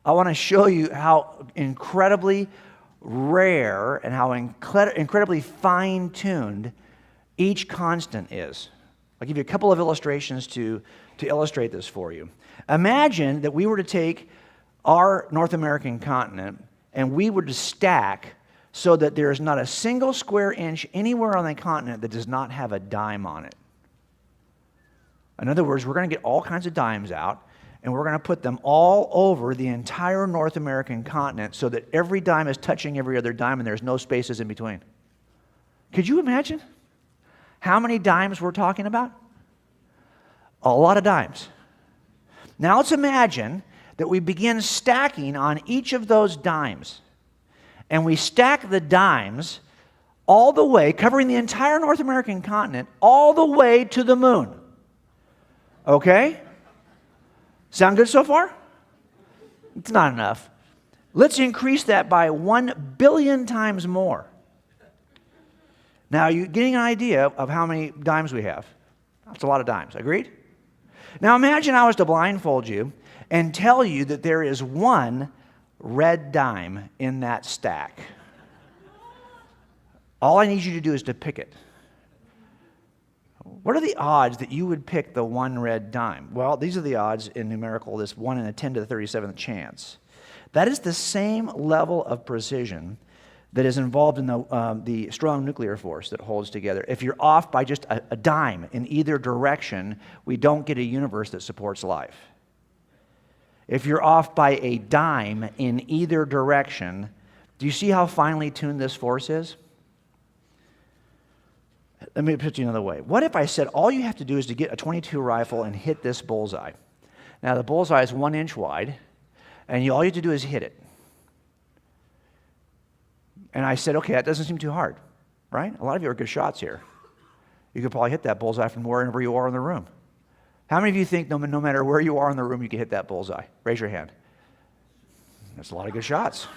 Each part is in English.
I want to show you how incredibly rare and how incredibly fine-tuned each constant is. I'll give you a couple of illustrations to illustrate this for you. Imagine that we were to take our North American continent and we were to stack so that there is not a single square inch anywhere on the continent that does not have a dime on it. In other words, we're going to get all kinds of dimes out, and we're going to put them all over the entire North American continent so that every dime is touching every other dime and there's no spaces in between. Could you imagine how many dimes we're talking about? A lot of dimes. Now let's imagine that we begin stacking on each of those dimes. And we stack the dimes all the way, covering the entire North American continent, all the way to the moon. Okay? Sound good so far? It's not enough. Let's increase that by 1 billion times more. Now, you're getting an idea of how many dimes we have. That's a lot of dimes. Agreed? Now, imagine I was to blindfold you and tell you that there is one red dime in that stack. All I need you to do is to pick it. What are the odds that you would pick the one red dime? Well, these are the odds in numerical, this 1 in a 10 to the 37th chance. That is the same level of precision that is involved in the strong nuclear force that holds together. If you're off by just a dime in either direction, we don't get a universe that supports life. If you're off by a dime in either direction, do you see how finely tuned this force is? Let me put it another way. What if I said all you have to do is to get a .22 rifle and hit this bullseye? Now the bullseye is 1 inch wide, and all you have to do is hit it. And I said, okay, that doesn't seem too hard, right? A lot of you are good shots here. You could probably hit that bullseye from wherever you are in the room. How many of you think no matter where you are in the room, you can hit that bullseye? Raise your hand. That's a lot of good shots.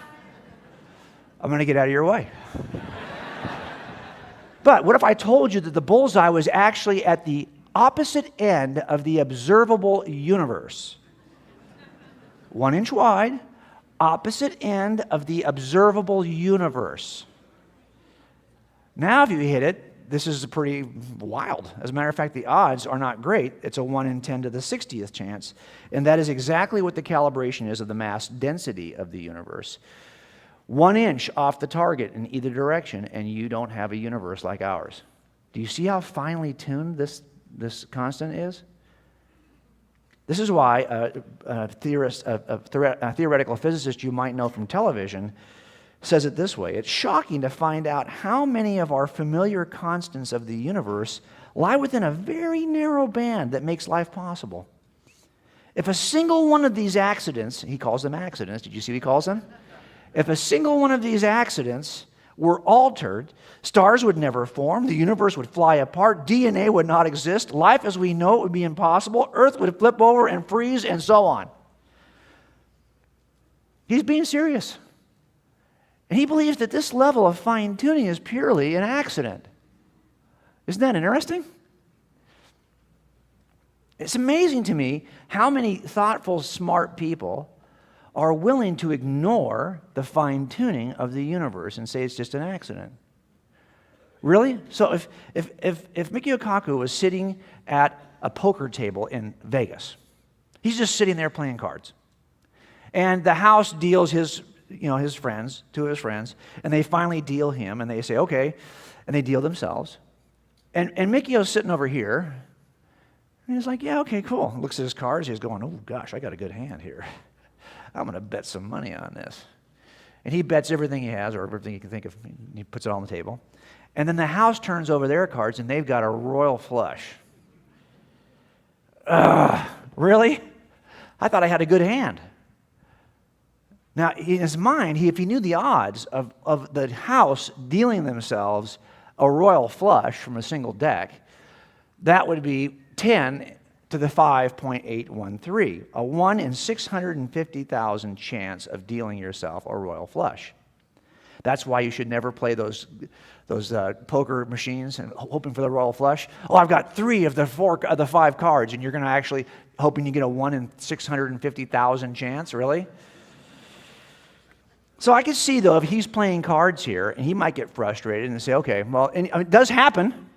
I'm going to get out of your way. But what if I told you that the bullseye was actually at the opposite end of the observable universe? 1 inch wide, opposite end of the observable universe. Now if you hit it, this is pretty wild. As a matter of fact, the odds are not great. It's a 1 in 10 to the 60th chance. And that is exactly what the calibration is of the mass density of the universe. 1 inch off the target in either direction, and you don't have a universe like ours. Do you see how finely tuned this constant is? This is why a theoretical physicist you might know from television says it this way. It's shocking to find out how many of our familiar constants of the universe lie within a very narrow band that makes life possible. If a single one of these accidents, he calls them accidents, did you see what he calls them? If a single one of these accidents were altered, stars would never form, the universe would fly apart, DNA would not exist, life as we know it would be impossible, Earth would flip over and freeze, and so on. He's being serious. And he believes that this level of fine-tuning is purely an accident. Isn't that interesting? It's amazing to me how many thoughtful, smart people are willing to ignore the fine-tuning of the universe and say it's just an accident. Really? So if Mikio Kaku was sitting at a poker table in Vegas, he's just sitting there playing cards, and the house deals his friends, two of his friends, and they finally deal him, and they say, okay, and they deal themselves. And Mikio's sitting over here, and he's like, yeah, okay, cool. Looks at his cards, he's going, oh gosh, I got a good hand here. I'm going to bet some money on this. And he bets everything he has, or everything he can think of, he puts it on the table. And then the house turns over their cards, and they've got a royal flush. Really? I thought I had a good hand. Now, in his mind, if he knew the odds of the house dealing themselves a royal flush from a single deck, that would be 10 to the 5.813, a 1 in 650,000 chance of dealing yourself a royal flush. That's why you should never play those poker machines and hoping for the royal flush. Oh, I've got 3 of the 5 cards, and you're going to actually hoping you get a 1 in 650,000 chance, really? So I can see, though, if he's playing cards here, and he might get frustrated and say, okay, well, and it does happen,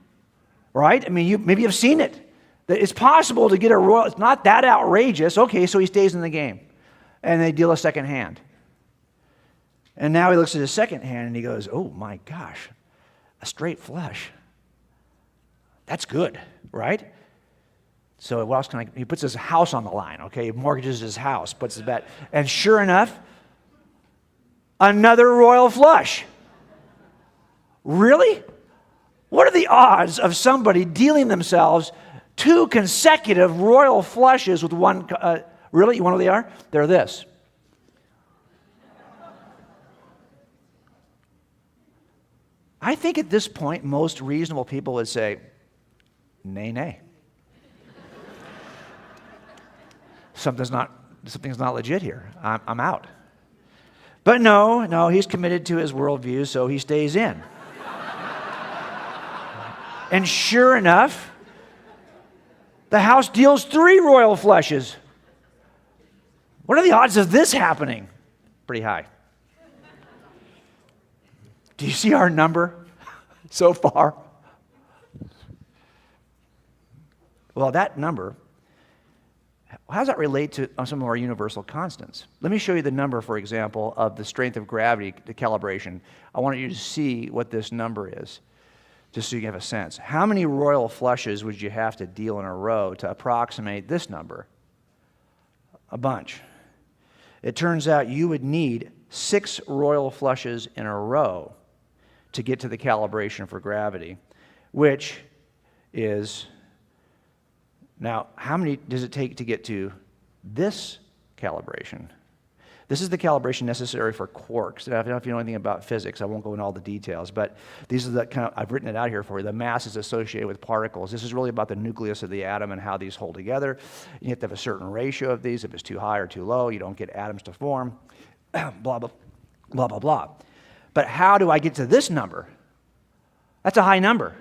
right? I mean, maybe you've seen it. That it's possible to get a royal, it's not that outrageous. Okay, so he stays in the game. And they deal a second hand. And now he looks at his second hand and he goes, oh my gosh, a straight flush. That's good, right? So what else can I, he puts his house on the line, okay? He mortgages his house, puts his bet. And sure enough, another royal flush. Really? What are the odds of somebody dealing themselves 2 consecutive royal flushes with one? Really? You want to know what they are? They're this. I think at this point, most reasonable people would say, nay, nay. Something's not legit here. I'm out. But no, he's committed to his worldview, so he stays in. And sure enough, the house deals 3 royal flushes. What are the odds of this happening? Pretty high. Do you see our number so far? Well, that number, how does that relate to some of our universal constants? Let me show you the number, for example, of the strength of gravity, the calibration. I want you to see what this number is, just so you have a sense. How many royal flushes would you have to deal in a row to approximate this number? A bunch. It turns out you would need 6 royal flushes in a row to get to the calibration for gravity, which is, now, how many does it take to get to this calibration? This is the calibration necessary for quarks. Now, if you know anything about physics, I won't go into all the details, but these are the kind of, I've written it out here for you, the masses associated with particles. This is really about the nucleus of the atom and how these hold together. You have to have a certain ratio of these. If it's too high or too low, you don't get atoms to form, blah, blah, blah, blah, blah. But how do I get to this number? That's a high number.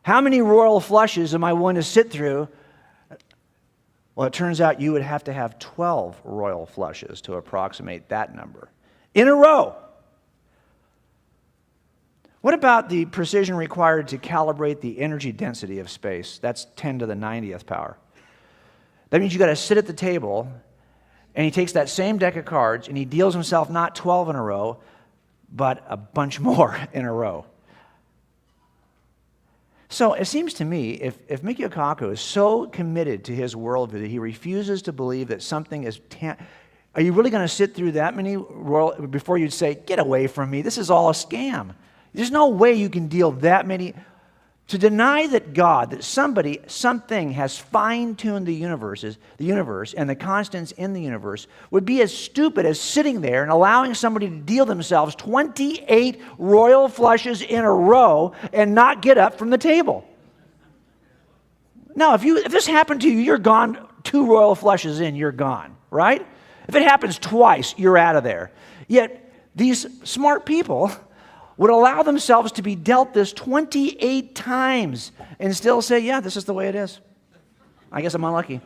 How many royal flushes am I willing to sit through? Well, it turns out you would have to have 12 royal flushes to approximate that number in a row. What about the precision required to calibrate the energy density of space? That's 10 to the 90th power. That means you got to sit at the table, and he takes that same deck of cards, and he deals himself not 12 in a row, but a bunch more in a row. So it seems to me, if Mikio Kaku is so committed to his worldview that he refuses to believe that something is, are you really going to sit through that many before you'd say, get away from me, this is all a scam? There's no way you can deal that many. To deny that God, that something has fine-tuned the universe and the constants in the universe would be as stupid as sitting there and allowing somebody to deal themselves 28 royal flushes in a row and not get up from the table. Now, if this happened to you, you're gone 2 royal flushes in, you're gone, right? If it happens twice, you're out of there. Yet, these smart people would allow themselves to be dealt this 28 times and still say, yeah, this is the way it is. I guess I'm unlucky.